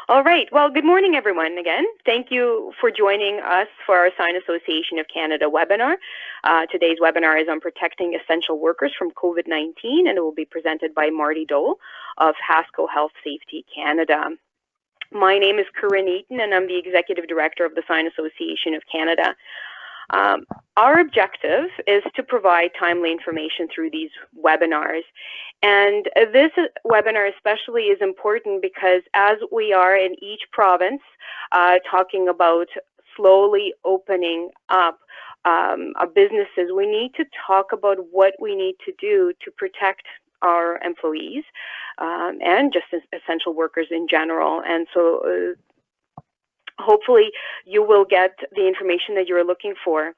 All right. Well, good morning, everyone, again. Thank you for joining us for our Sign Association of Canada webinar. Today's webinar is on protecting essential workers from COVID-19, and it will be presented by Marty Dole of Hasco Health Safety Canada. My name is Corinne Eaton, and I'm the Executive Director of the Sign Association of Canada. Our objective is to provide timely information through these webinars. And this webinar especially is important because as we are in each province talking about slowly opening up our businesses, we need to talk about what we need to do to protect our employees and just essential workers in general. And so hopefully you will get the information that you're looking for.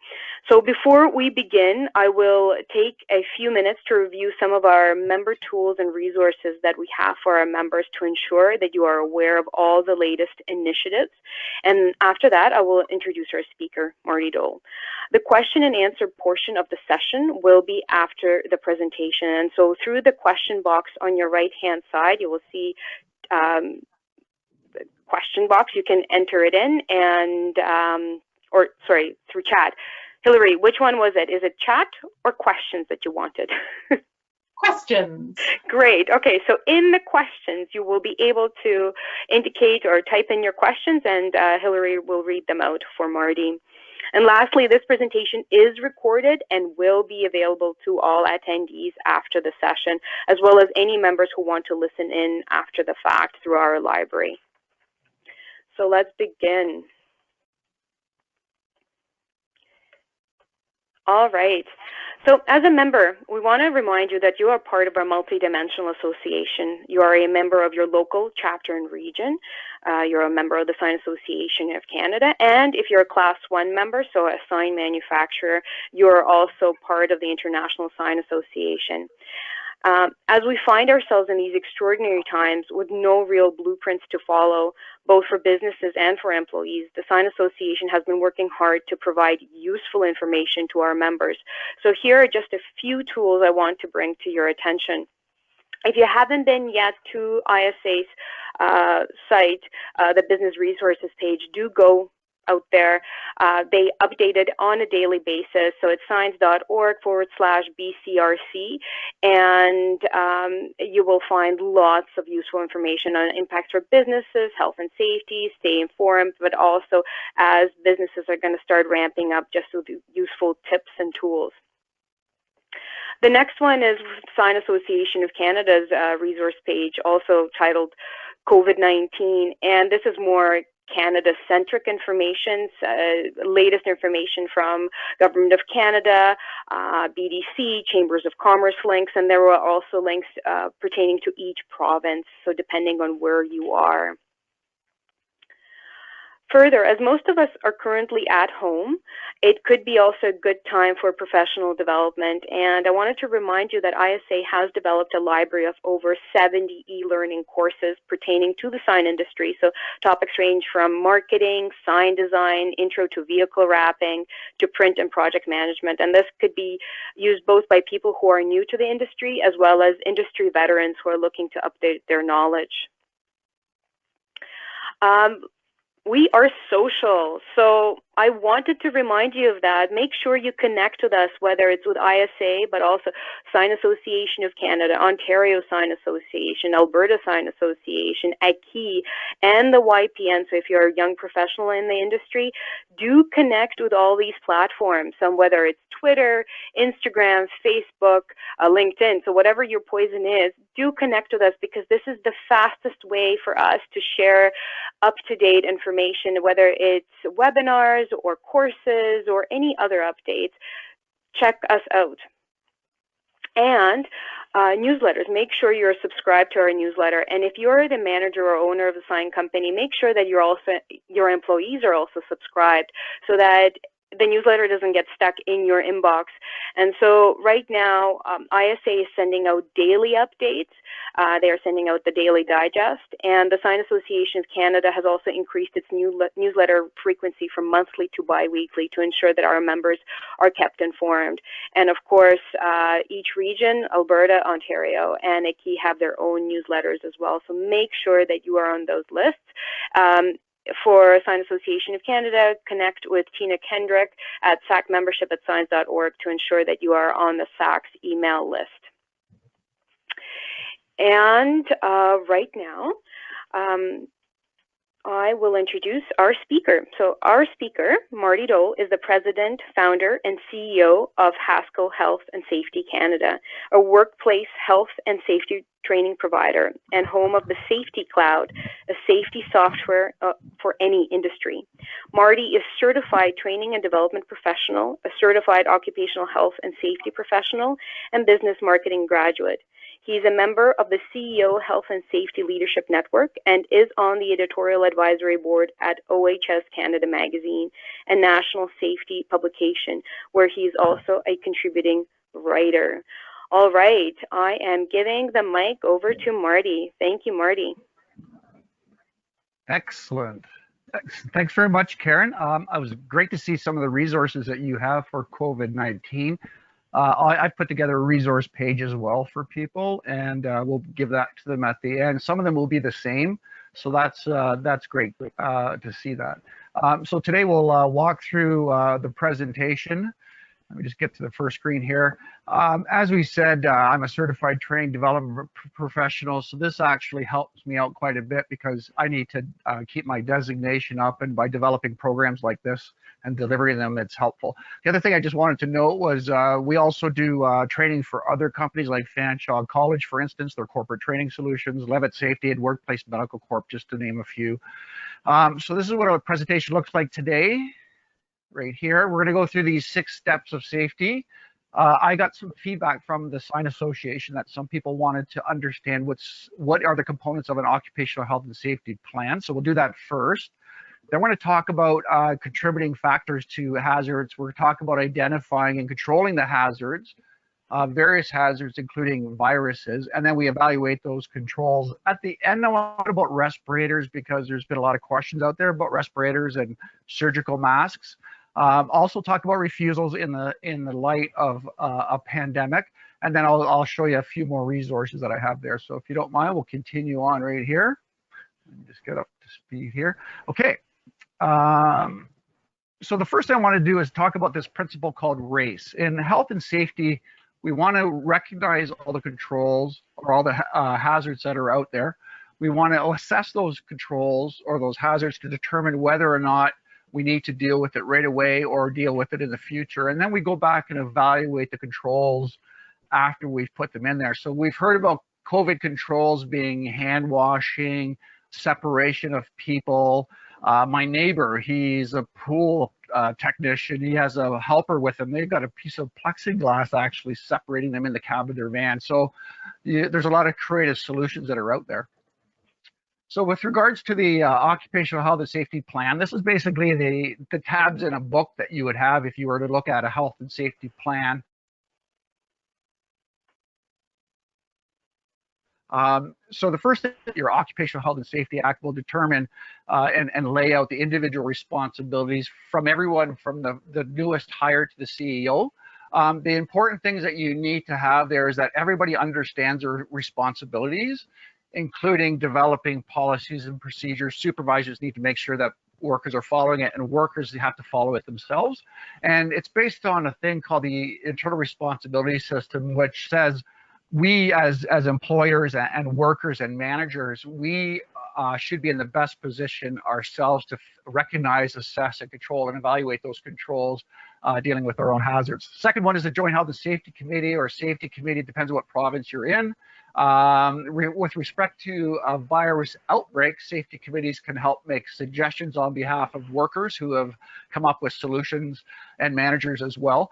So before we begin, I will take a few minutes to review some of our member tools and resources that we have for our members to ensure that you are aware of all the latest initiatives. And after that, I will introduce our speaker, Marty Dole. The question and answer portion of the session will be after the presentation. And so through the question box on your right-hand side, you will see question box. You can enter it in and, through chat. Hillary, which one was it? Is it chat or questions that you wanted? Questions. Great. Okay, so in the questions, you will be able to indicate or type in your questions, and Hillary will read them out for Marty. And lastly, this presentation is recorded and will be available to all attendees after the session, as well as any members who want to listen in after the fact through our library. So let's begin. All right. So as a member, we want to remind you that you are part of our multidimensional association. You are a member of your local chapter and region. You're a member of the Sign Association of Canada. And if you're a Class 1 member, so a sign manufacturer, you're also part of the International Sign Association. As we find ourselves in these extraordinary times with no real blueprints to follow, both for businesses and for employees, the Sign Association has been working hard to provide useful information to our members. So here are just a few tools I want to bring to your attention. If you haven't been yet to ISA's site, the Business Resources page, do go out there. They update it on a daily basis. So it's signs.org/BCRC, and you will find lots of useful information on impacts for businesses, health and safety, stay informed, but also as businesses are going to start ramping up, just with useful tips and tools. The next one is Sign Association of Canada's resource page, also titled COVID-19, and this is more Canada-centric information, latest information from Government of Canada, BDC, Chambers of Commerce links, and there were also links pertaining to each province, so depending on where you are. Further, as most of us are currently at home, it could be also a good time for professional development. And I wanted to remind you that ISA has developed a library of over 70 e-learning courses pertaining to the sign industry. So topics range from marketing, sign design, intro to vehicle wrapping, to print and project management. And this could be used both by people who are new to the industry as well as industry veterans who are looking to update their knowledge. We are social, so I wanted to remind you of that. Make sure you connect with us, whether it's with ISA, but also Sign Association of Canada, Ontario Sign Association, Alberta Sign Association, ACI, and the YPN. So if you're a young professional in the industry, do connect with all these platforms, whether it's Twitter, Instagram, Facebook, LinkedIn. So whatever your poison is, do connect with us, because this is the fastest way for us to share up-to-date information, whether it's webinars or courses or any other updates. Check us out. And newsletters, make sure you're subscribed to our newsletter. And if you're the manager or owner of a sign company, make sure that your employees are also subscribed, so that the newsletter doesn't get stuck in your inbox. And so right now, ISA is sending out daily updates. They are sending out the daily digest, and the Sign Association of Canada has also increased its newsletter frequency from monthly to bi-weekly to ensure that our members are kept informed. And of course, each region, Alberta, Ontario, and ACI have their own newsletters as well. So make sure that you are on those lists. For Sign Association of Canada, connect with Tina Kendrick at sacmembership@signs.org to ensure that you are on the SAC's email list. And right now, I will introduce our speaker. So our speaker, Marty Dole, is the president, founder, and CEO of Haskell Health and Safety Canada, a workplace health and safety training provider and home of the Safety Cloud, a safety software for any industry. Marty is certified training and development professional, a certified occupational health and safety professional, and business marketing graduate. He's a member of the CEO Health and Safety Leadership Network and is on the editorial advisory board at OHS Canada Magazine, a national safety publication, where he's also a contributing writer. All right, I am giving the mic over to Marty. Thank you, Marty. Excellent. Thanks very much, Karen. It was great to see some of the resources that you have for COVID-19. I put together a resource page as well for people, and we'll give that to them at the end. Some of them will be the same, so that's great to see that. So today we'll walk through the presentation. Let me just get to the first screen here. As we said, I'm a certified training development professional, so this actually helps me out quite a bit because I need to keep my designation up, and by developing programs like this and delivering them, it's helpful. The other thing I just wanted to note was we also do training for other companies like Fanshawe College, for instance, their corporate training solutions, Levitt Safety and Workplace Medical Corp, just to name a few. So this is what our presentation looks like today. Right here, we're going to go through these 6 steps of safety. I got some feedback from the Sign Association that some people wanted to understand what are the components of an occupational health and safety plan. So we'll do that first. Then we're going to talk about contributing factors to hazards. We're going to talk about identifying and controlling the hazards, various hazards, including viruses, and then we evaluate those controls. At the end, I want to talk about respirators because there's been a lot of questions out there about respirators and surgical masks. Also talk about refusals in the light of a pandemic, and then I'll show you a few more resources that I have there. So if you don't mind, we'll continue on right here. Let me just get up to speed here. Okay. So the first thing I want to do is talk about this principle called RACE. In health and safety, we want to recognize all the controls or all the hazards that are out there. We want to assess those controls or those hazards to determine whether or not we need to deal with it right away or deal with it in the future. And then we go back and evaluate the controls after we've put them in there. So we've heard about COVID controls being hand washing, separation of people. My neighbor, he's a pool technician. He has a helper with him. They've got a piece of plexiglass actually separating them in the cab of their van. So there's a lot of creative solutions that are out there. So with regards to the occupational health and safety plan, this is basically the tabs in a book that you would have if you were to look at a health and safety plan. So the first thing, your Occupational Health and Safety Act will determine and lay out the individual responsibilities from everyone from the newest hire to the CEO. The important things that you need to have there is that everybody understands their responsibilities, including developing policies and procedures. Supervisors need to make sure that workers are following it, and workers have to follow it themselves. And it's based on a thing called the Internal Responsibility System, which says we as employers and workers and managers, we should be in the best position ourselves to recognize, assess, and control and evaluate those controls dealing with our own hazards. Second one is the Joint Health and Safety Committee or Safety Committee, depends on what province you're in. With respect to a virus outbreak, safety committees can help make suggestions on behalf of workers who have come up with solutions, and managers as well,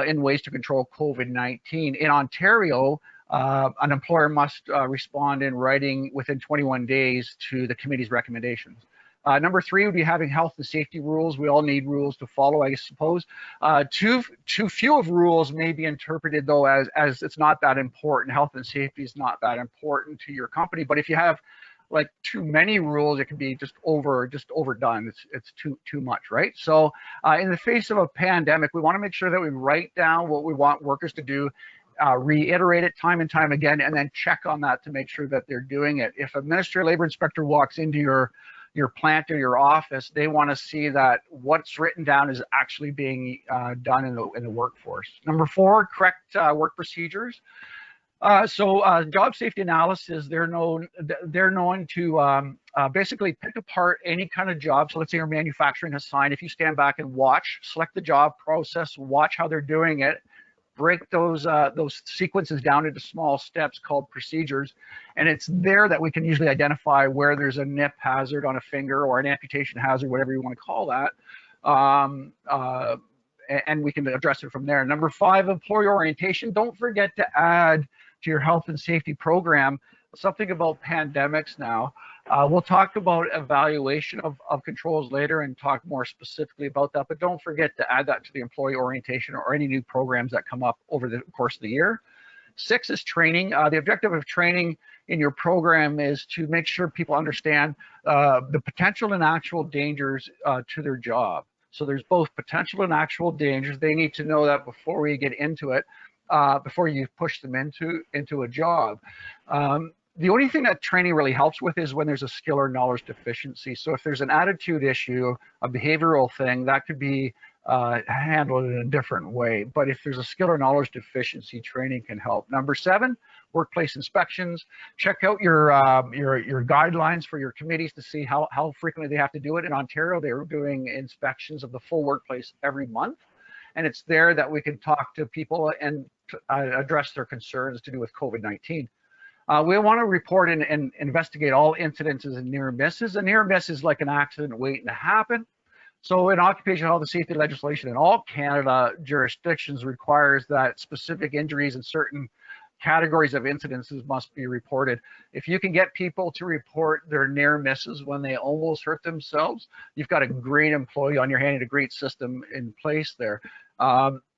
in ways to control COVID-19. In Ontario, an employer must respond in writing within 21 days to the committee's recommendations. Number 3 would be having health and safety rules. We all need rules to follow, I suppose. Too few of rules may be interpreted, though, as it's not that important. Health and safety is not that important to your company. But if you have like too many rules, it can be just overdone. It's too much, right? So in the face of a pandemic, we want to make sure that we write down what we want workers to do, reiterate it time and time again, and then check on that to make sure that they're doing it. If a Ministry of Labor inspector walks into your your plant or your office, they want to see that what's written down is actually being done in the workforce. Number 4, correct work procedures. Job safety analysis, they're known to basically pick apart any kind of job. So let's say you're manufacturing a sign. If you stand back and watch, select the job process, watch how they're doing it, break those sequences down into small steps called procedures, and it's there that we can usually identify where there's a nip hazard on a finger or an amputation hazard, whatever you want to call that. And we can address it from there. Number 5, employee orientation. Don't forget to add to your health and safety program something about pandemics now. We'll talk about evaluation of controls later and talk more specifically about that, but don't forget to add that to the employee orientation or any new programs that come up over the course of the year. 6 is training. The objective of training in your program is to make sure people understand the potential and actual dangers to their job. So there's both potential and actual dangers. They need to know that before we get into it, before you push them into a job. The only thing that training really helps with is when there's a skill or knowledge deficiency. So if there's an attitude issue, a behavioral thing, that could be handled in a different way. But if there's a skill or knowledge deficiency, training can help. Number 7, workplace inspections. Check out your guidelines for your committees to see how frequently they have to do it. In Ontario, they're doing inspections of the full workplace every month. And it's there that we can talk to people and address their concerns to do with COVID-19. We want to report and investigate all incidences and near misses. A near miss is like an accident waiting to happen. So in occupational health and safety legislation in all Canada jurisdictions requires that specific injuries and certain categories of incidences must be reported. If you can get people to report their near misses when they almost hurt themselves, you've got a great employee on your hand and a great system in place there.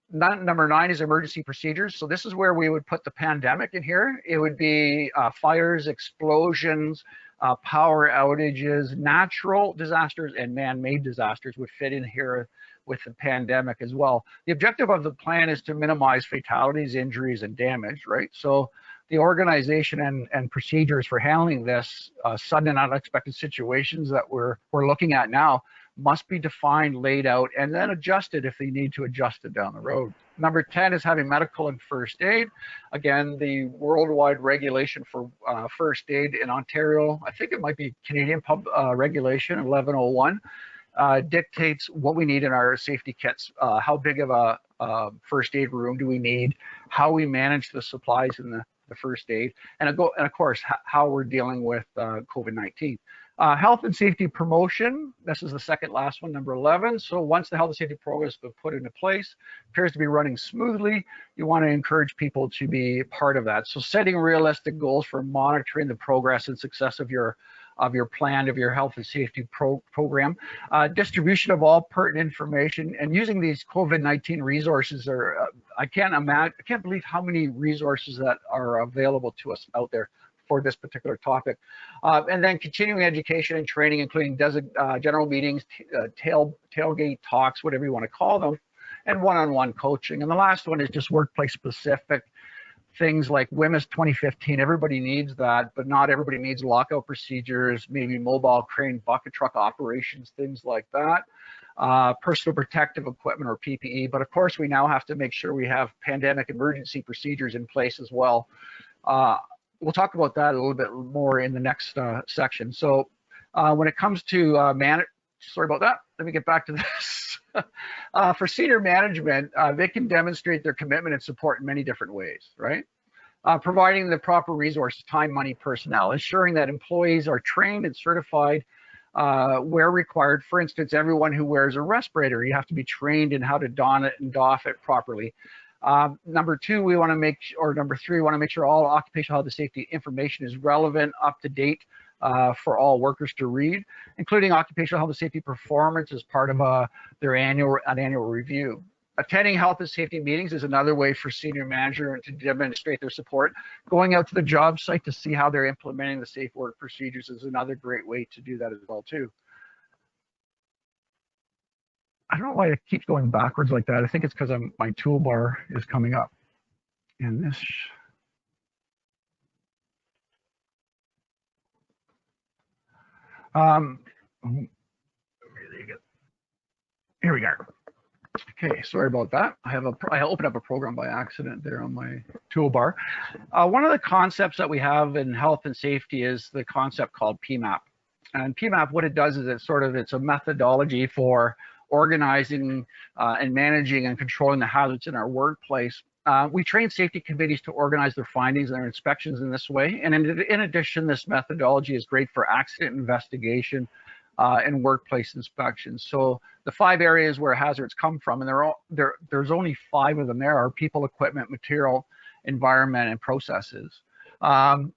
Number 9 is emergency procedures. So this is where we would put the pandemic in here. It would be fires, explosions, power outages, natural disasters, and man-made disasters would fit in here with the pandemic as well. The objective of the plan is to minimize fatalities, injuries, and damage, right? So the organization and procedures for handling this sudden and unexpected situations that we're looking at now must be defined, laid out, and then adjusted if they need to adjust it down the road. Number 10 is having medical and first aid. Again, the worldwide regulation for first aid in Ontario, I think it might be Canadian regulation 1101, dictates what we need in our safety kits. How big of a first aid room do we need? How we manage the supplies in the first aid, and of course, how we're dealing with COVID-19. Health and safety promotion, this is the second last one, number 11. So once the health and safety program has been put into place, appears to be running smoothly, you want to encourage people to be part of that. So setting realistic goals for monitoring the progress and success of your plan, of your health and safety program, distribution of all pertinent information, and using these COVID-19 resources are, I can't believe how many resources that are available to us out there for this particular topic. And then continuing education and training, including general meetings, tailgate talks, whatever you want to call them, and one-on-one coaching. And the last one is just workplace specific things like WHMIS 2015. Everybody needs that, but not everybody needs lockout procedures, maybe mobile crane bucket truck operations, things like that. Personal protective equipment or PPE. But of course, we now have to make sure we have pandemic emergency procedures in place as well. We'll talk about that a little bit more in the next section. So when it comes to sorry about that, let me get back to this. For senior management, they can demonstrate their commitment and support in many different ways, right? Providing the proper resources, time, money, personnel, ensuring that employees are trained and certified where required. For instance, everyone who wears a respirator, you have to be trained in how to don it and doff it properly. Number 2, we want to make, or number 3, we want to make sure all occupational health and safety information is relevant, up to date for all workers to read, including occupational health and safety performance as part of their annual review. Attending health and safety meetings is another way for senior manager to demonstrate their support. Going out to the job site to see how they're implementing the safe work procedures is another great way to do that as well too. I don't know why it keeps going backwards like that. I think it's because my toolbar is coming up. And this. Here we go. Okay, sorry about that. I opened up a program by accident there on my toolbar. One of the concepts that we have in health and safety is the concept called PMAP. And PMAP, what it does is it's a methodology for organizing and managing and controlling the hazards in our workplace. We train safety committees to organize their findings and their inspections in this way. And in addition, this methodology is great for accident investigation and workplace inspections. So the 5 areas where hazards come from, and there's only 5 of them there, are people, equipment, material, environment, and processes. So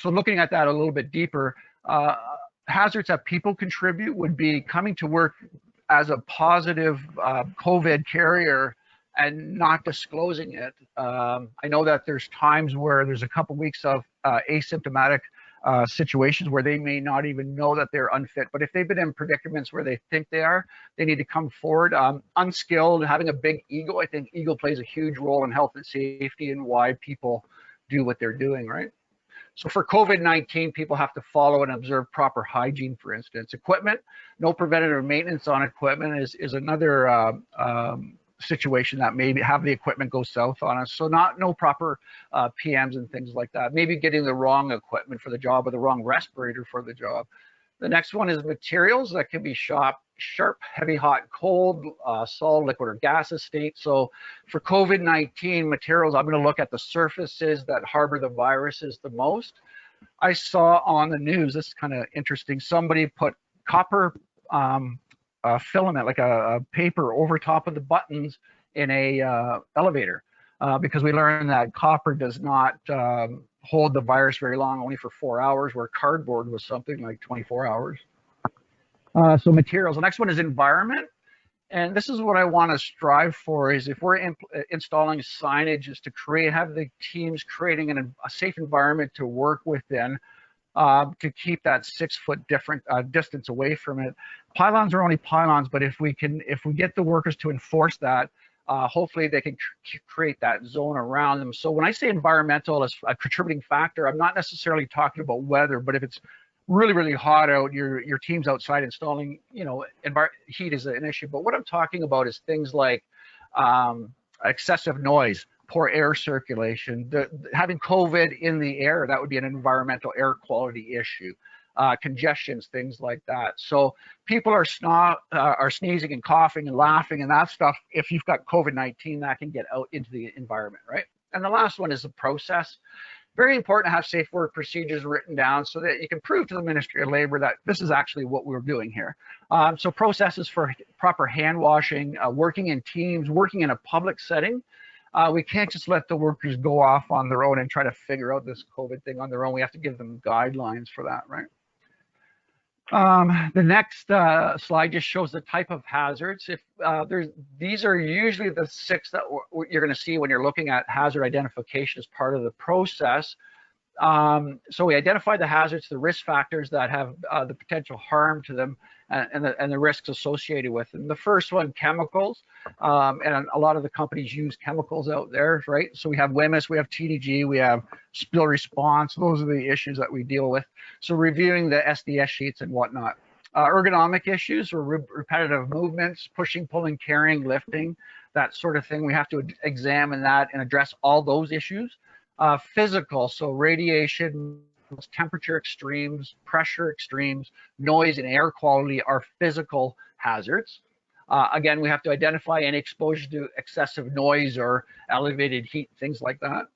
looking at that a little bit deeper, hazards that people contribute would be coming to work as a positive COVID carrier and not disclosing it. I know that there's times where there's a couple weeks of asymptomatic situations where they may not even know that they're unfit, but if they've been in predicaments where they think they are, they need to come forward. Unskilled, having a big ego, I think ego plays a huge role in health and safety and why people do what they're doing, right? So for COVID-19, people have to follow and observe proper hygiene, for instance. Equipment, no preventative maintenance on equipment is another situation that maybe have the equipment go south on us. So no proper PMs and things like that. Maybe getting the wrong equipment for the job or the wrong respirator for the job. The next one is materials that can be sharp, heavy, hot, cold, solid, liquid, or gaseous state. So for COVID-19 materials, I'm going to look at the surfaces that harbor the viruses the most. I saw on the news, this is kind of interesting, somebody put copper filament, like a paper, over top of the buttons in a elevator because we learned that copper does not hold the virus very long, only for 4 hours, where cardboard was something like 24 hours. So materials. The next one is environment. And this is what I want to strive for, is if we're installing signage, is to have the teams creating a safe environment to work within, to keep that 6 foot distance away from it. Pylons are only pylons, but if we get the workers to enforce that, hopefully they can create that zone around them. So when I say environmental as a contributing factor, I'm not necessarily talking about weather, but if it's really, really hot out, your team's outside installing, heat is an issue. But what I'm talking about is things like excessive noise, poor air circulation, having COVID in the air, that would be an environmental air quality issue. Congestions, things like that. So people are sneezing and coughing and laughing and that stuff. If you've got COVID-19, that can get out into the environment, right? And the last one is the process. Very important to have safe work procedures written down so that you can prove to the Ministry of Labor that this is actually what we're doing here. So processes for proper hand washing, working in teams, working in a public setting. We can't just let the workers go off on their own and try to figure out this COVID thing on their own. We have to give them guidelines for that, right? The next slide just shows the type of hazards. These are usually the 6 that you're going to see when you're looking at hazard identification as part of the process. So we identify the hazards, the risk factors that have the potential harm to them, and the risks associated with them. The first one, chemicals, and a lot of the companies use chemicals out there, right? So we have WHMIS, we have TDG, we have spill response. Those are the issues that we deal with. So reviewing the SDS sheets and whatnot. Ergonomic issues or repetitive movements, pushing, pulling, carrying, lifting, that sort of thing. We have to examine that and address all those issues. Physical, so radiation, temperature extremes, pressure extremes, noise and air quality are physical hazards. Again, we have to identify any exposure to excessive noise or elevated heat, things like that.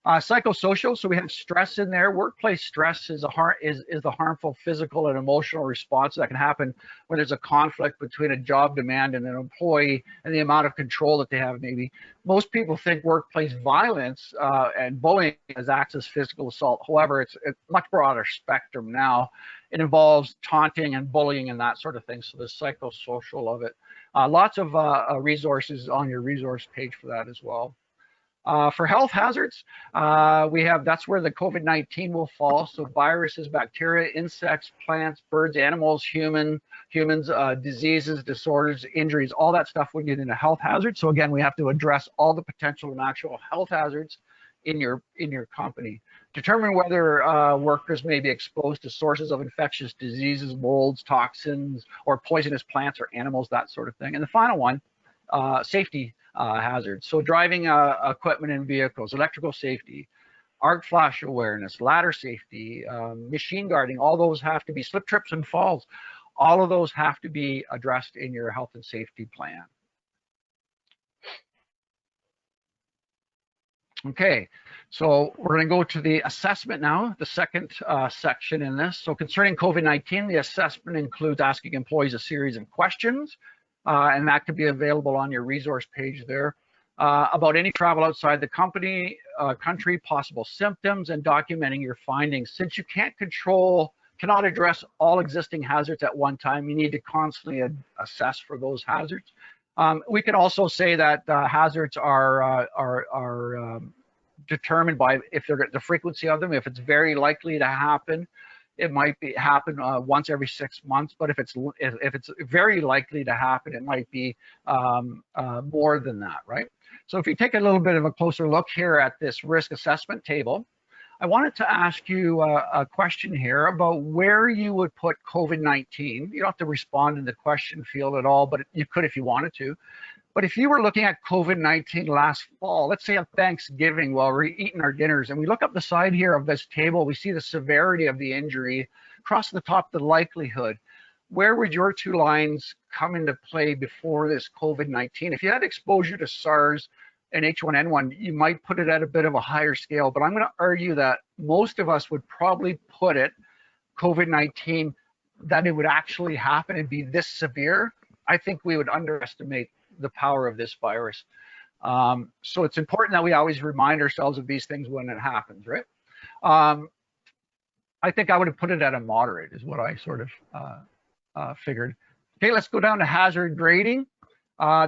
Psychosocial, so we have stress in there. Workplace stress is the harmful physical and emotional response that can happen when there's a conflict between a job demand and an employee and the amount of control that they have. Maybe most people think workplace violence and bullying acts as physical assault. However, it's a much broader spectrum now. It involves taunting and bullying and that sort of thing. So the psychosocial of it. Lots of resources on your resource page for that as well. For health hazards, that's where the COVID-19 will fall. So viruses, bacteria, insects, plants, birds, animals, humans, diseases, disorders, injuries, all that stuff would get into health hazards. So again, we have to address all the potential and actual health hazards in your company. Determine whether workers may be exposed to sources of infectious diseases, molds, toxins, or poisonous plants or animals, that sort of thing. And the final one, safety hazards. So driving equipment and vehicles, electrical safety, arc flash awareness, ladder safety, machine guarding, all those have to be, slip, trips, and falls. All of those have to be addressed in your health and safety plan. Okay, so we're going to go to the assessment now, the second section in this. So concerning COVID-19, the assessment includes asking employees a series of questions, and that could be available on your resource page there, about any travel outside the country, possible symptoms, and documenting your findings. Since you cannot address all existing hazards at one time, you need to constantly assess for those hazards. We can also say that hazards are determined by the frequency of them. If it's very likely to happen, it might happen once every 6 months. But if it's very likely to happen, it might be more than that, right? So if you take a little bit of a closer look here at this risk assessment table, I wanted to ask you a question here about where you would put COVID-19. You don't have to respond in the question field at all, but you could if you wanted to. But if you were looking at COVID-19 last fall, let's say on Thanksgiving while we're eating our dinners, and we look up the side here of this table, we see the severity of the injury, across the top, the likelihood. Where would your two lines come into play before this COVID-19? If you had exposure to SARS and H1N1, you might put it at a bit of a higher scale, but I'm going to argue that most of us would probably put it, COVID-19, that it would actually happen and be this severe. I think we would underestimate the power of this virus. So it's important that we always remind ourselves of these things when it happens, right? I think I would have put it at a moderate is what I sort of figured. Okay, let's go down to hazard grading.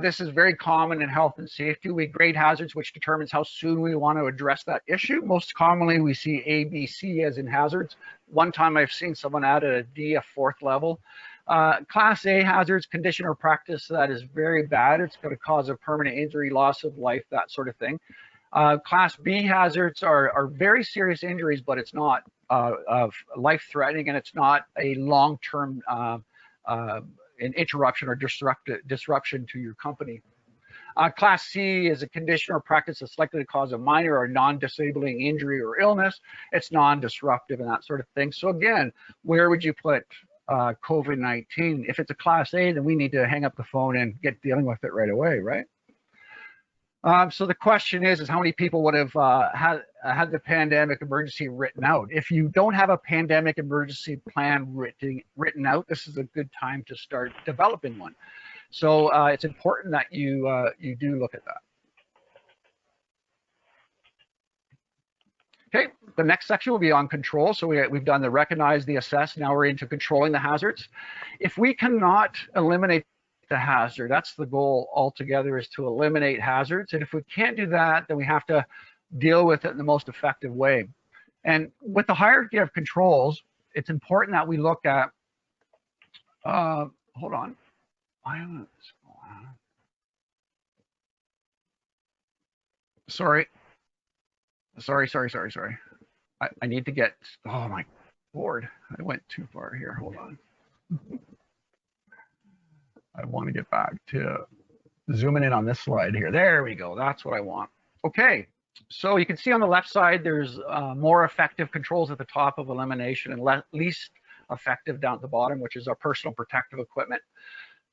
This is very common in health and safety. We grade hazards, which determines how soon we want to address that issue. Most commonly, we see A, B, C as in hazards. One time I've seen someone add a D, a fourth level. Class A hazards, condition or practice that is very bad. It's going to cause a permanent injury, loss of life, that sort of thing. Class B hazards are very serious injuries, but it's not life-threatening, and it's not a long-term an interruption or disruption to your company. Class C is a condition or practice that's likely to cause a minor or non-disabling injury or illness. It's non-disruptive and that sort of thing. So again, where would you put COVID-19? If it's a Class A, then we need to hang up the phone and get dealing with it right away, right? So the question is how many people would have had the pandemic emergency written out? If you don't have a pandemic emergency plan written out, this is a good time to start developing one. So it's important that you do look at that. Okay, the next section will be on control. So we've done the recognize, the assess. Now we're into controlling the hazards. If we cannot eliminate the hazard, that's the goal altogether, is to eliminate hazards. And if we can't do that, then we have to deal with it in the most effective way. And with the hierarchy of controls, it's important that we look at, hold on. Sorry. I need to get, oh my Lord, I went too far here, hold on. I want to get back to zooming in on this slide here. There we go, that's what I want. Okay, so you can see on the left side, there's more effective controls at the top of elimination and least effective down at the bottom, which is our personal protective equipment.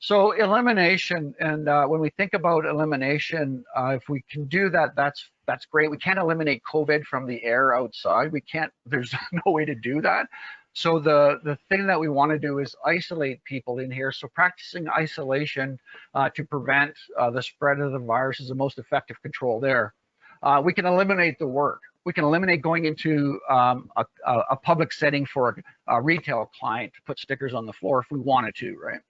So elimination, and when we think about elimination, if we can do that, that's great. We can't eliminate COVID from the air outside. We can't, there's no way to do that. So the thing that we want to do is isolate people in here. So practicing isolation to prevent the spread of the virus is the most effective control there. We can eliminate the work. We can eliminate going into a public setting for a retail client to put stickers on the floor if we wanted to, right?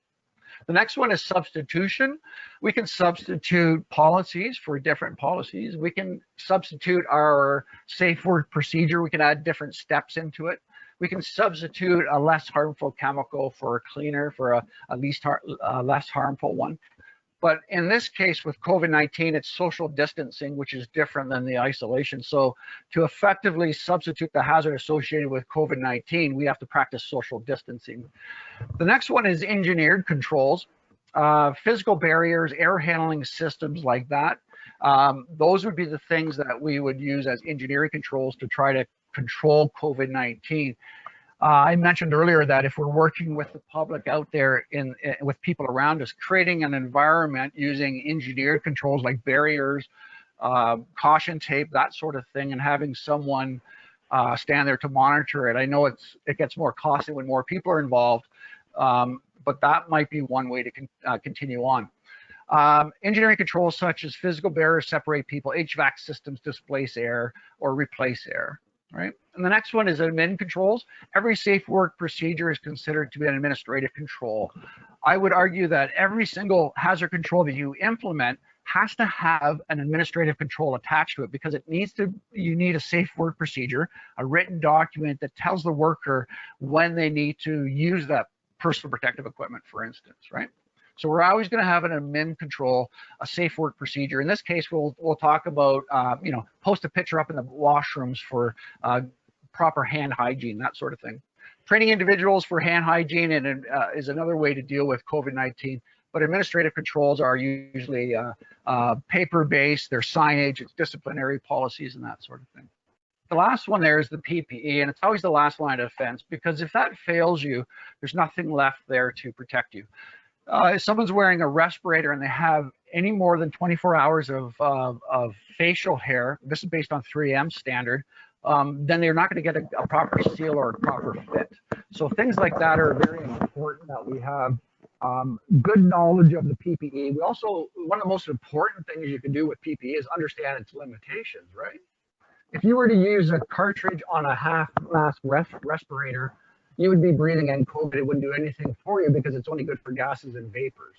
The next one is substitution. We can substitute policies for different policies. We can substitute our safe word procedure. We can add different steps into it. We can substitute a less harmful chemical for a cleaner, for a less harmful one. But in this case with COVID-19, it's social distancing, which is different than the isolation. So to effectively substitute the hazard associated with COVID-19, we have to practice social distancing. The next one is engineered controls, physical barriers, air handling systems like that. Those would be the things that we would use as engineering controls to try to control COVID-19. I mentioned earlier that if we're working with the public out there with people around us, creating an environment using engineered controls like barriers, caution tape, that sort of thing, and having someone stand there to monitor it. I know it gets more costly when more people are involved, but that might be one way to continue on. Engineering controls such as physical barriers separate people, HVAC systems displace air or replace air. Right. And the next one is admin controls. Every safe work procedure is considered to be an administrative control. I would argue that every single hazard control that you implement has to have an administrative control attached to it, because you need a safe work procedure, a written document that tells the worker when they need to use that personal protective equipment, for instance, right? So we're always going to have an admin control, a safe work procedure. In this case, we'll talk about, post a picture up in the washrooms for proper hand hygiene, that sort of thing. Training individuals for hand hygiene is another way to deal with COVID-19. But administrative controls are usually paper-based, they're signage, it's disciplinary policies and that sort of thing. The last one there is the PPE, and it's always the last line of defense, because if that fails you, there's nothing left there to protect you. If someone's wearing a respirator and they have any more than 24 hours of facial hair, this is based on 3M standard, then they're not going to get a proper seal or a proper fit. So things like that are very important that we have good knowledge of the PPE. We also, one of the most important things you can do with PPE is understand its limitations, right? If you were to use a cartridge on a half-mask respirator, you would be breathing in COVID. It wouldn't do anything for you because it's only good for gases and vapors.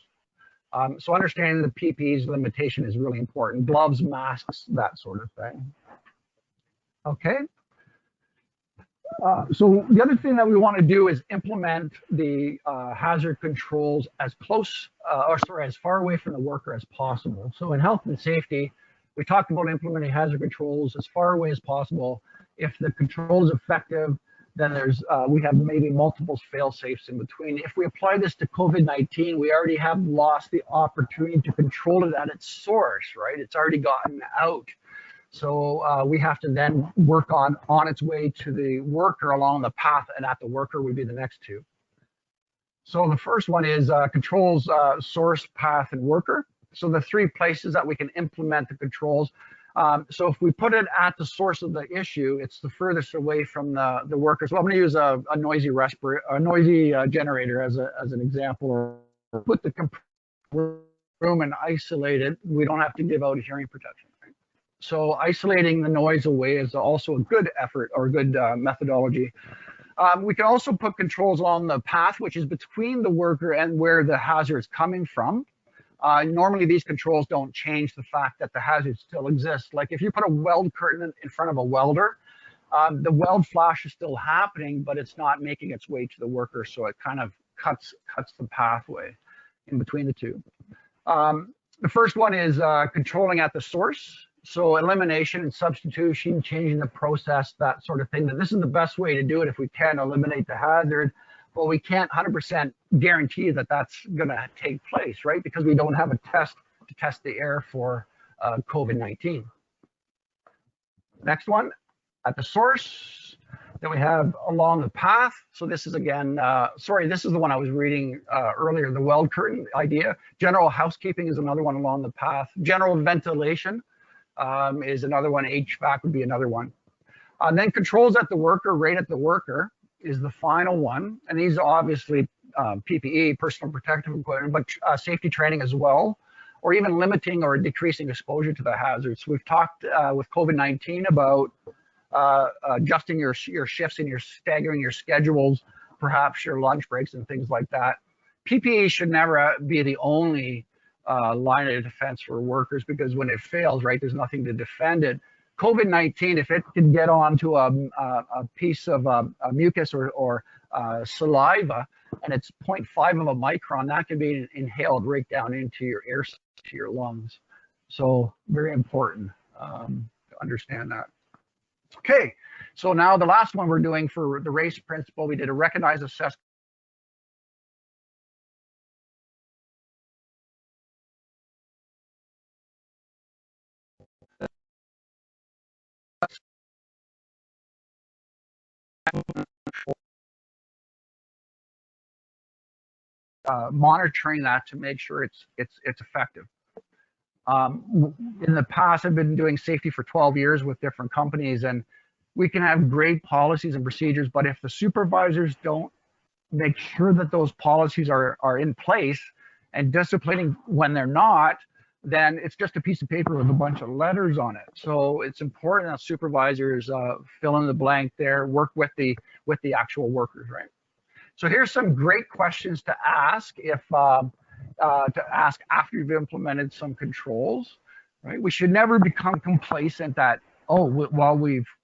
So understanding the PPE's limitation is really important. Gloves, masks, that sort of thing. Okay. So the other thing that we want to do is implement the hazard controls as as far away from the worker as possible. So in health and safety, we talked about implementing hazard controls as far away as possible. If the control is effective, then we have maybe multiple fail-safes in between. If we apply this to COVID-19, we already have lost the opportunity to control it at its source, right? It's already gotten out. So we have to then work on its way to the worker along the path, and at the worker would be the next two. So the first one is controls, source, path, and worker. So the three places that we can implement the controls. So if we put it at the source of the issue, it's the furthest away from the worker. So I'm going to use a noisy generator as an example, or put the room and isolate it. We don't have to give out hearing protection. Right? So isolating the noise away is also a good effort or a good methodology. We can also put controls along the path, which is between the worker and where the hazard is coming from. Normally these controls don't change the fact that the hazard still exists. Like if you put a weld curtain in front of a welder, the weld flash is still happening, but it's not making its way to the worker. So it kind of cuts the pathway in between the two. The first one is controlling at the source. So elimination and substitution, changing the process, that sort of thing. And this is the best way to do it if we can eliminate the hazard. Well, we can't 100% guarantee that that's going to take place, right? Because we don't have a test to test the air for COVID-19. Next one, at the source. Then we have along the path. So this is again, this is the one I was reading earlier, the weld curtain idea. General housekeeping is another one along the path. General ventilation is another one. HVAC would be another one. Then controls at the worker, right at the worker, is the final one, and these are obviously PPE, personal protective equipment, but safety training as well, or even limiting or decreasing exposure to the hazards. We've talked with COVID-19 about adjusting your shifts and staggering your schedules, perhaps your lunch breaks and things like that. PPE should never be the only line of defense for workers, because when it fails, right, there's nothing to defend it. COVID-19, if it can get onto a piece of mucus or saliva, and it's 0.5 of a micron. That can be inhaled right down into your air, to your lungs. So very important to understand that. Okay, so now the last one we're doing for the RACE principle, we did a recognize, assess, monitoring that to make sure it's effective. In the past, I've been doing safety for 12 years with different companies, and we can have great policies and procedures, but if the supervisors don't make sure that those policies are in place and disciplining when they're not, then it's just a piece of paper with a bunch of letters on it. So it's important that supervisors fill in the blank there, work with the actual workers, right? So here's some great questions to ask after you've implemented some controls, right? We should never become complacent that, oh, while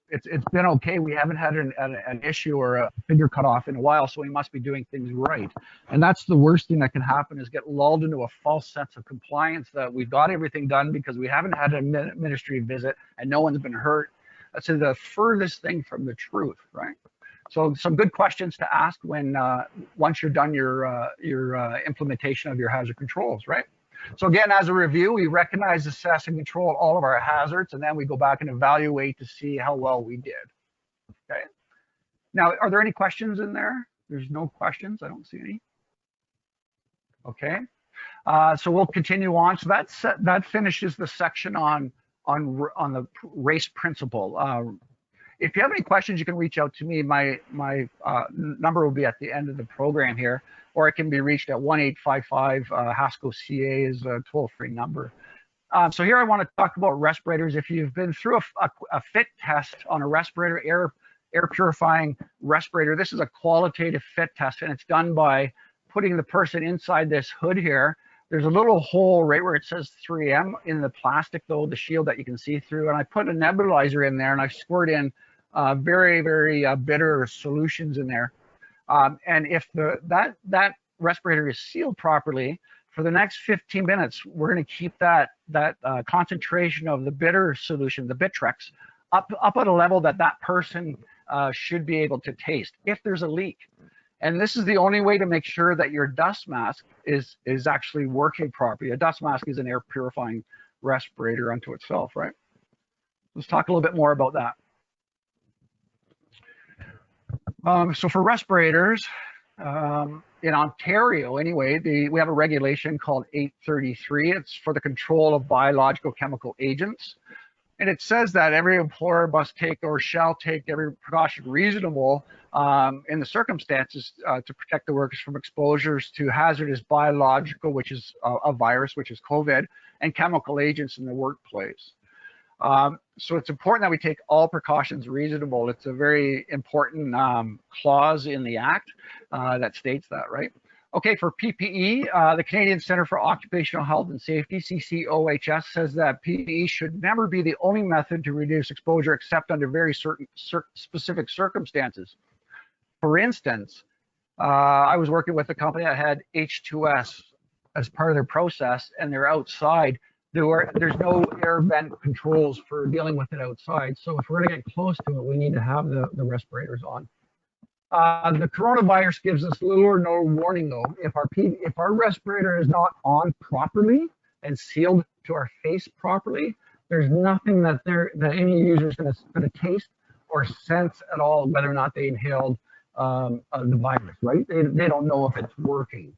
it's been okay, we haven't had an issue or a finger cut off in a while, so we must be doing things right. And that's the worst thing that can happen, is get lulled into a false sense of compliance that we've got everything done because we haven't had an administrative visit and no one's been hurt. That's the furthest thing from the truth, right? So some good questions to ask when once you're done your implementation of your hazard controls, right? So again, as a review, we recognize, assess, and control all of our hazards, and then we go back and evaluate to see how well we did. Okay. Now, are there any questions in there? There's no questions. I don't see any. Okay. So we'll continue on. So that finishes the section on the RACE principle. If you have any questions, you can reach out to me. My number will be at the end of the program here, or it can be reached at 1-855 HASCO CA is a toll-free number. So here I want to talk about respirators. If you've been through a fit test on a respirator, air purifying respirator, this is a qualitative fit test, and it's done by putting the person inside this hood here. There's a little hole right where it says 3M in the plastic, though, the shield that you can see through. And I put a nebulizer in there, and I squirt in very, very bitter solutions in there. And if that respirator is sealed properly, for the next 15 minutes, we're going to keep that concentration of the bitter solution, the Bitrex, up at a level that person should be able to taste if there's a leak. And this is the only way to make sure that your dust mask is actually working properly. A dust mask is an air purifying respirator unto itself, right? Let's talk a little bit more about that. So for respirators, in Ontario anyway, we have a regulation called 833. It's for the control of biological chemical agents. And it says that every employer must take or shall take every precaution reasonable in the circumstances to protect the workers from exposures to hazardous biological, which is a virus, which is COVID, and chemical agents in the workplace. So it's important that we take all precautions reasonable. It's a very important clause in the Act that states that, right? Okay, for PPE, the Canadian Centre for Occupational Health and Safety, CCOHS, says that PPE should never be the only method to reduce exposure except under very specific circumstances. For instance, I was working with a company that had H2S as part of their process, and they're outside. There's no air vent controls for dealing with it outside. So if we're going to get close to it, we need to have the respirators on. The coronavirus gives us little or no warning, though. If our respirator is not on properly and sealed to our face properly, there's nothing that any user is going to taste or sense at all whether or not they inhaled the virus, right? They don't know if it's working.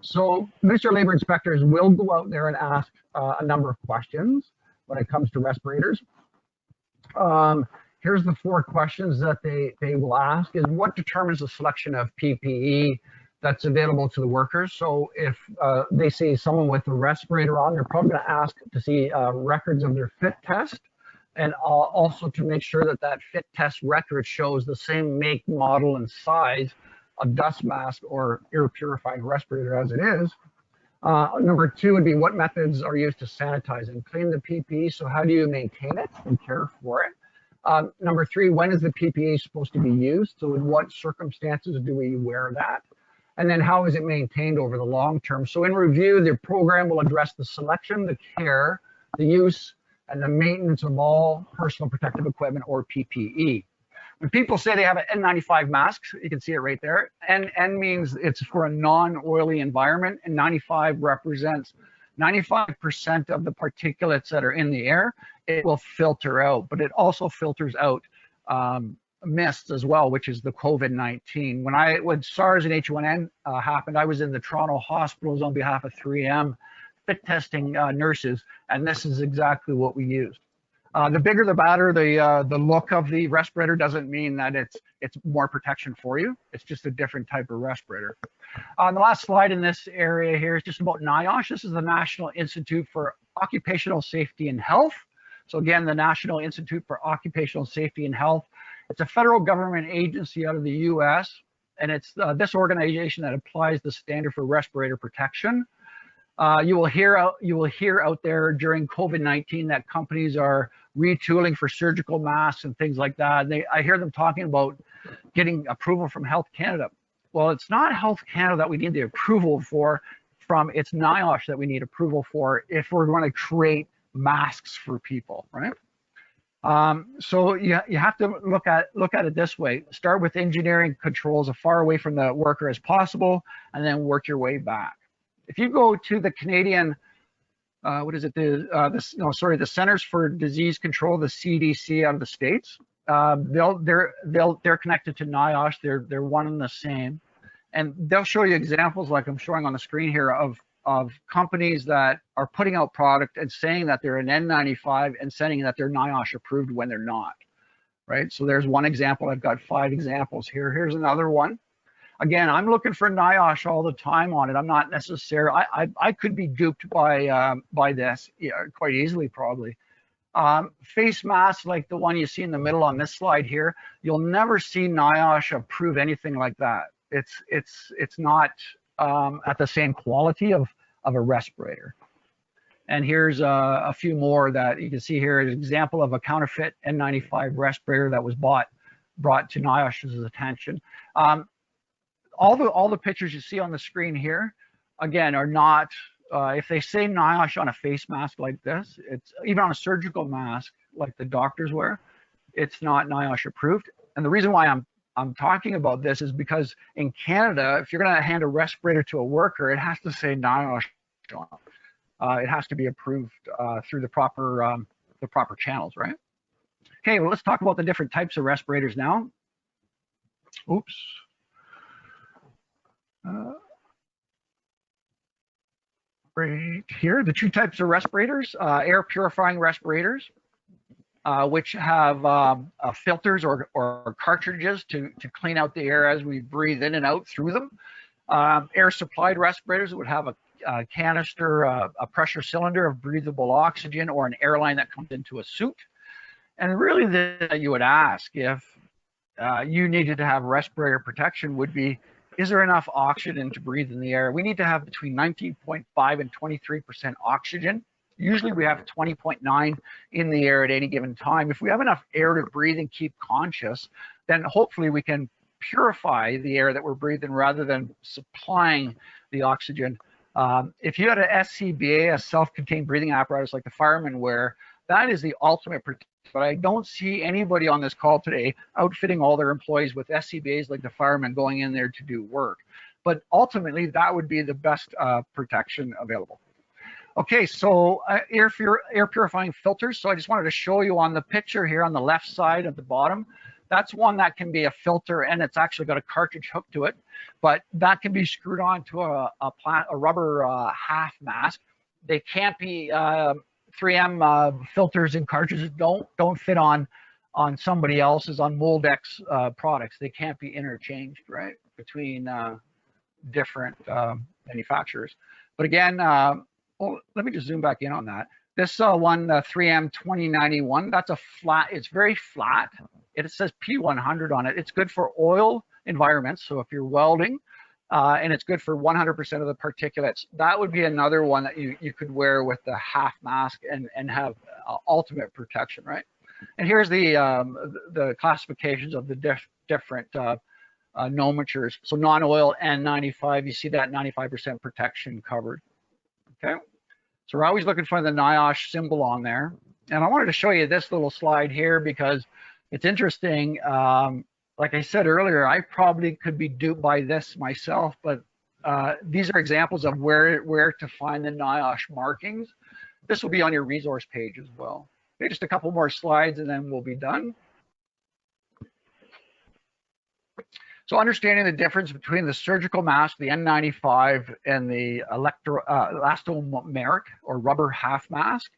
So Ministry of Labour inspectors will go out there and ask a number of questions when it comes to respirators. Here's the 4 questions that they will ask: is what determines the selection of PPE that's available to the workers? So if they see someone with a respirator on, they're probably going to ask to see records of their fit test, and also to make sure that fit test record shows the same make, model, and size of dust mask or air purifying respirator as it is. Number 2 would be what methods are used to sanitize and clean the PPE. So how do you maintain it and care for it? Number three, when is the PPE supposed to be used? So in what circumstances do we wear that? And then how is it maintained over the long term? So in review, the program will address the selection, the care, the use, and the maintenance of all personal protective equipment, or PPE. When people say they have an N95 mask, you can see it right there. N means it's for a non-oily environment, and 95 represents 95% of the particulates that are in the air. It will filter out, but it also filters out mist as well, which is the COVID-19. When SARS and H1N happened, I was in the Toronto hospitals on behalf of 3M, fit testing nurses, and this is exactly what we used. The bigger the better. The look of the respirator doesn't mean that it's more protection for you. It's just a different type of respirator. The last slide in this area here is just about NIOSH. This is the National Institute for Occupational Safety and Health. So again, the National Institute for Occupational Safety and Health. It's a federal government agency out of the U.S., and it's this organization that applies the standard for respirator protection. You will hear out there during COVID-19 that companies are retooling for surgical masks and things like that. I hear them talking about getting approval from Health Canada. Well, it's not Health Canada that we need the approval for, it's NIOSH that we need approval for if we're going to create masks for people, right? So you have to look at it this way. Start with engineering controls as far away from the worker as possible, and then work your way back. If you go to the Canadian, the Centers for Disease Control, the CDC out of the States, they're connected to NIOSH. They're one and the same, and they'll show you examples like I'm showing on the screen here of companies that are putting out product and saying that they're an N95 and saying that they're NIOSH approved when they're not, right? So there's one example. I've got 5 examples here. Here's another one. Again, I'm looking for NIOSH all the time on it. I'm not necessarily, I could be duped by this quite easily, probably. Face masks like the one you see in the middle on this slide here, you'll never see NIOSH approve anything like that. It's not at the same quality of a respirator. And here's a few more that you can see here. An example of a counterfeit N95 respirator that was brought to NIOSH's attention. All the pictures you see on the screen here, again, are not, if they say NIOSH on a face mask like this, it's even on a surgical mask like the doctors wear, it's not NIOSH approved. And the reason why I'm talking about this is because in Canada, if you're going to hand a respirator to a worker, it has to say NIOSH on it. It has to be approved through the proper channels, right? Okay, well, let's talk about the different types of respirators now. Oops. Right here, the 2 types of respirators, air purifying respirators, which have filters or cartridges to clean out the air as we breathe in and out through them. Air supplied respirators would have a canister, a pressure cylinder of breathable oxygen, or an airline that comes into a suit. And really you would ask if you needed to have respirator protection would be, is there enough oxygen to breathe in the air? We need to have between 19.5 and 23% oxygen. Usually we have 20.9 in the air at any given time. If we have enough air to breathe and keep conscious, then hopefully we can purify the air that we're breathing rather than supplying the oxygen. If you had a SCBA, a self-contained breathing apparatus like the firemen wear, that is the ultimate protection. But I don't see anybody on this call today outfitting all their employees with SCBAs like the firemen going in there to do work. But ultimately, that would be the best protection available. Okay, so air purifying filters. So I just wanted to show you on the picture here on the left side at the bottom. That's one that can be a filter, and it's actually got a cartridge hooked to it. But that can be screwed onto a rubber half mask. They can't be 3M filters and cartridges don't fit on somebody else's, on Moldex products. They can't be interchanged, right, between different manufacturers. But again, let me just zoom back in on that. This one, 3M 2091, that's a flat, it's very flat. It says P100 on it. It's good for oil environments. So if you're welding, and it's good for 100% of the particulates. That would be another one that you could wear with the half mask and have ultimate protection, right? And here's the classifications of the different nomenclatures. So non-oil N95, you see that 95% protection covered. Okay, so we're always looking for the NIOSH symbol on there. And I wanted to show you this little slide here because it's interesting. Like I said earlier, I probably could be duped by this myself, but these are examples of where to find the NIOSH markings. This will be on your resource page as well. Okay, just a couple more slides and then we'll be done. So understanding the difference between the surgical mask, the N95, and the elastomeric or rubber half mask.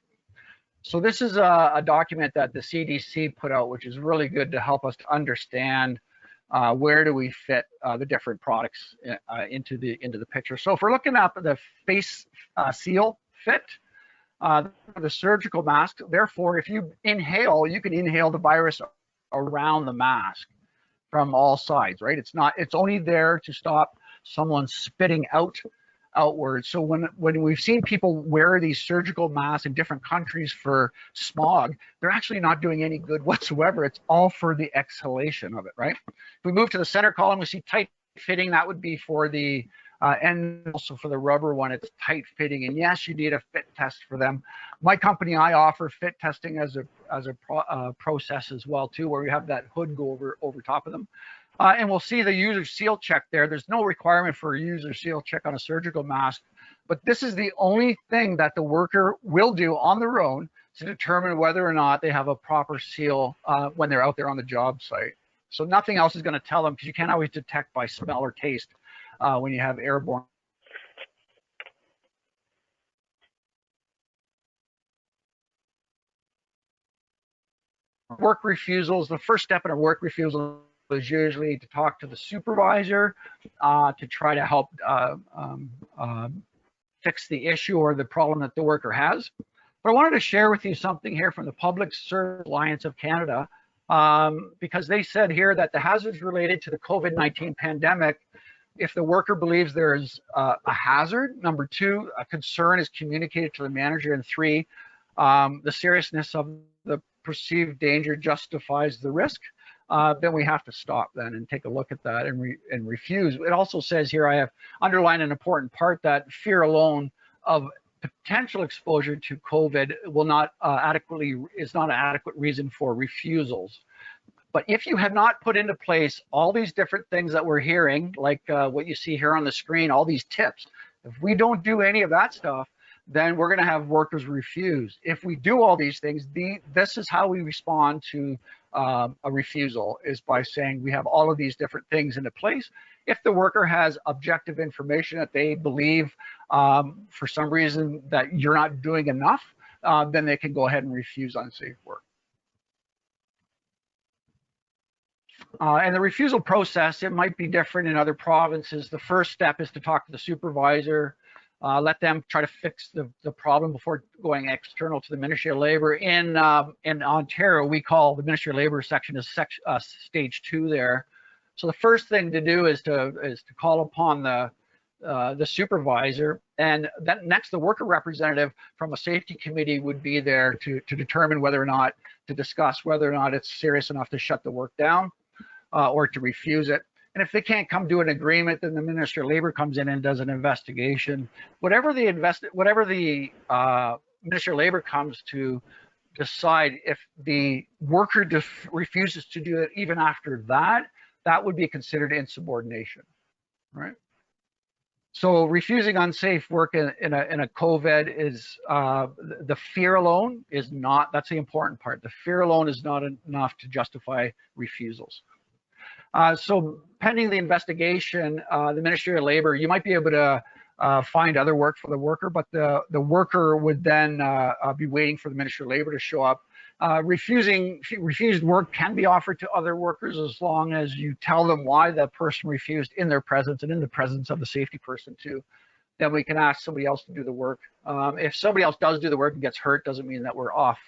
So this is a document that the CDC put out, which is really good to help us to understand where do we fit the different products into the picture. So if we're looking at the face seal fit, the surgical mask, therefore, if you inhale, you can inhale the virus around the mask from all sides, right? It's only there to stop someone spitting outwards. So when we've seen people wear these surgical masks in different countries for smog, they're actually not doing any good whatsoever. It's all for the exhalation of it, right? If we move to the center column, we see tight fitting. That would be for the and also for the rubber one, it's tight fitting. And yes, you need a fit test for them. My company, I offer fit testing as a process as well too, where we have that hood go over top of them. And we'll see the user seal check there. There's no requirement for a user seal check on a surgical mask, but this is the only thing that the worker will do on their own to determine whether or not they have a proper seal when they're out there on the job site. So nothing else is going to tell them, because you can't always detect by smell or taste when you have airborne. Work refusals, the first step in a work refusal is usually to talk to the supervisor to try to help fix the issue or the problem that the worker has. But I wanted to share with you something here from the Public Service Alliance of Canada, because they said here that the hazards related to the COVID-19 pandemic, if the worker believes there is a hazard, number two, a concern is communicated to the manager, and three, the seriousness of the perceived danger justifies the risk, then we have to stop then and take a look at that and refuse. It also says here, I have underlined an important part, that fear alone of potential exposure to COVID will not is not an adequate reason for refusals. But if you have not put into place all these different things that we're hearing, like what you see here on the screen, all these tips, if we don't do any of that stuff, then we're going to have workers refuse. If we do all these things, this is how we respond to a refusal, is by saying we have all of these different things into place. If the worker has objective information that they believe for some reason that you're not doing enough, then they can go ahead and refuse unsafe work. And the refusal process, it might be different in other provinces. The first step is to talk to the supervisor, let them try to fix the problem before going external to the Ministry of Labour. In Ontario, we call the Ministry of Labour section as stage 2 there. So the first thing to do is to call upon the supervisor, and then next the worker representative from a safety committee would be there to determine whether or not, to discuss whether or not it's serious enough to shut the work down or to refuse it. And if they can't come to an agreement, then the Ministry of Labour comes in and does an investigation. Whatever the Ministry of Labour comes to decide, if the worker refuses to do it even after that, that would be considered insubordination, right? So refusing unsafe work in a COVID is, the fear alone is not, that's the important part. The fear alone is not enough to justify refusals. So pending the investigation, the Ministry of Labour, you might be able to find other work for the worker, but the worker would then be waiting for the Ministry of Labour to show up. Refused work can be offered to other workers as long as you tell them why that person refused in their presence and in the presence of the safety person too. Then we can ask somebody else to do the work. If somebody else does do the work and gets hurt, doesn't mean that we're off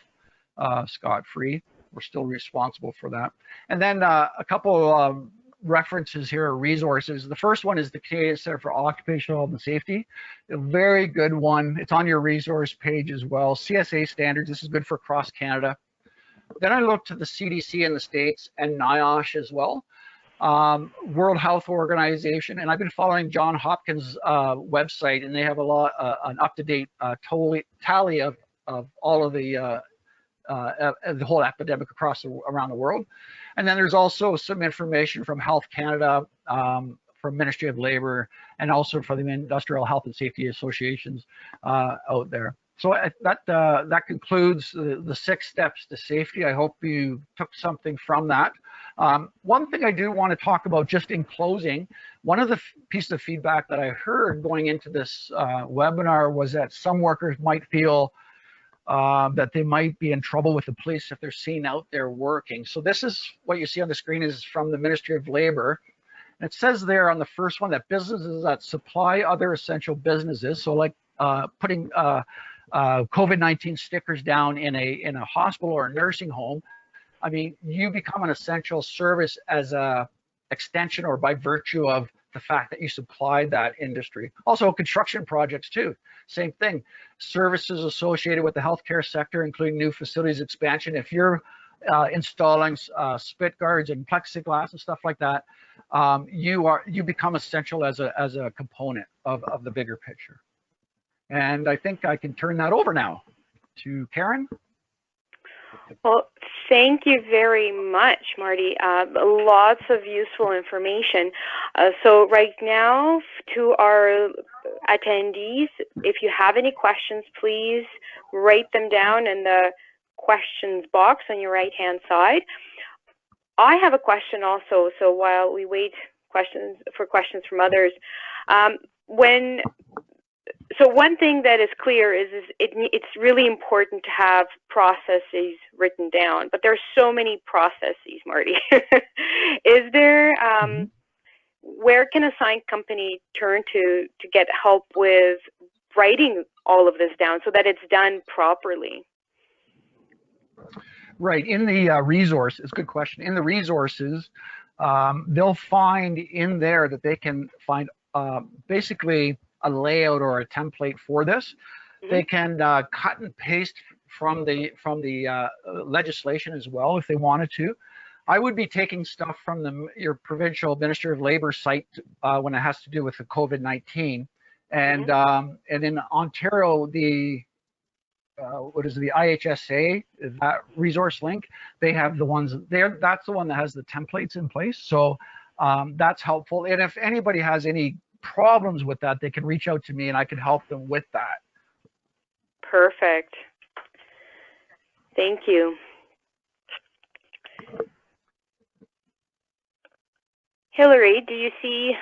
scot-free. We're still responsible for that. And then a couple of references here are resources. The first one is the Canadian Center for Occupational Health and Safety, a very good one. It's on your resource page as well. CSA standards, this is good for across Canada. Then I looked to the CDC in the States and NIOSH as well, World Health Organization, and I've been following John Hopkins' website, and they have an up-to-date tally of all of the whole epidemic around the world. And then there's also some information from Health Canada, from Ministry of Labor, and also for the Industrial Health and Safety Associations out there. So that concludes the 6 steps to safety. I hope you took something from that. One thing I do want to talk about just in closing, one of the pieces of feedback that I heard going into this webinar was that some workers might feel that they might be in trouble with the police if they're seen out there working. So this is what you see on the screen is from the Ministry of Labor. And it says there on the first one that businesses that supply other essential businesses, so like putting COVID-19 stickers down in a hospital or a nursing home, I mean, you become an essential service as a extension or by virtue of the fact that you supplied that industry. Also construction projects too, same thing. Services associated with the healthcare sector, including new facilities expansion. If you're installing spit guards and plexiglass and stuff like that, you become essential as a component of the bigger picture. And I think I can turn that over now to Karen. Well, thank you very much, Marty. Lots of useful information. So right now, to our attendees, if you have any questions, please write them down in the questions box on your right-hand side. I have a question also, so while we wait for questions from others, so one thing that is clear is it's really important to have processes written down, but there's so many processes, Marty. Is there, where can a sign company turn to get help with writing all of this down so that it's done properly? Right, in the resource, it's a good question. In the resources, they'll find in there that they can find basically a layout or a template for this. They can cut and paste from the legislation as well if they wanted to. I would be taking stuff from your provincial Ministry of Labor site when it has to do with the COVID-19, and in Ontario the IHSA, that resource link, they have the ones there. That's the one that has the templates in place. So that's helpful. And if anybody has any problems with that, they can reach out to me and I can help them with that. Perfect. Thank you. Hillary, do you see?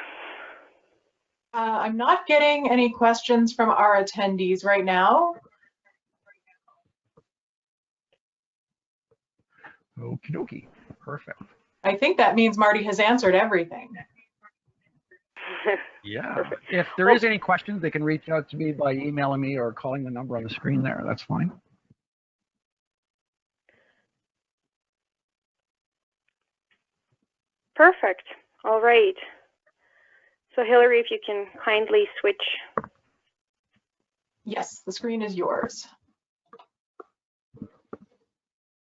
I'm not getting any questions from our attendees right now. Okie dokie. Perfect. I think that means Marty has answered everything. Yeah. Perfect. If there is any questions, they can reach out to me by emailing me or calling the number on the screen there. That's fine. Perfect. All right. So Hillary, if you can kindly switch. Yes, the screen is yours.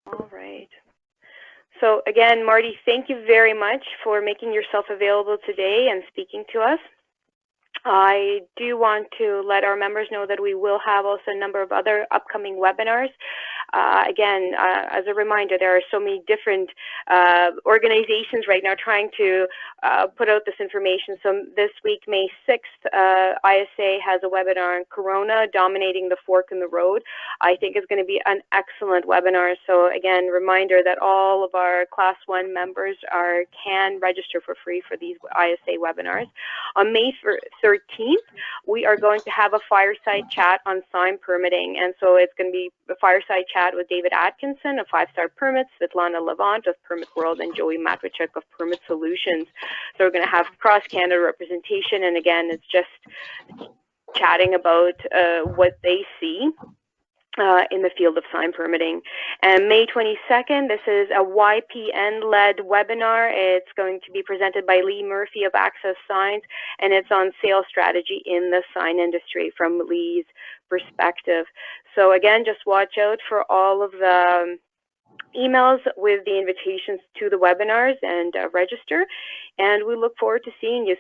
All right. So again, Marty, thank you very much for making yourself available today and speaking to us. I do want to let our members know that we will have also a number of other upcoming webinars. Again, as a reminder, there are so many different organizations right now trying to put out this information. So this week, May 6th, ISA has a webinar on Corona, Dominating the Fork in the Road. I think it's going to be an excellent webinar. So again, reminder that all of our Class 1 members can register for free for these ISA webinars. On May 13th, we are going to have a fireside chat on sign permitting. And so it's going to be a fireside chat with David Atkinson of 5-Star Permits, Svetlana Levant of Permit World, and Joey Matwichuk of Permit Solutions. So we're going to have cross-Canada representation, and again, it's just chatting about what they see in the field of sign permitting. And May 22nd, this is a YPN-led webinar. It's going to be presented by Lee Murphy of Access Signs, and it's on sales strategy in the sign industry from Lee's perspective. So again, just watch out for all of the emails with the invitations to the webinars and register. And we look forward to seeing you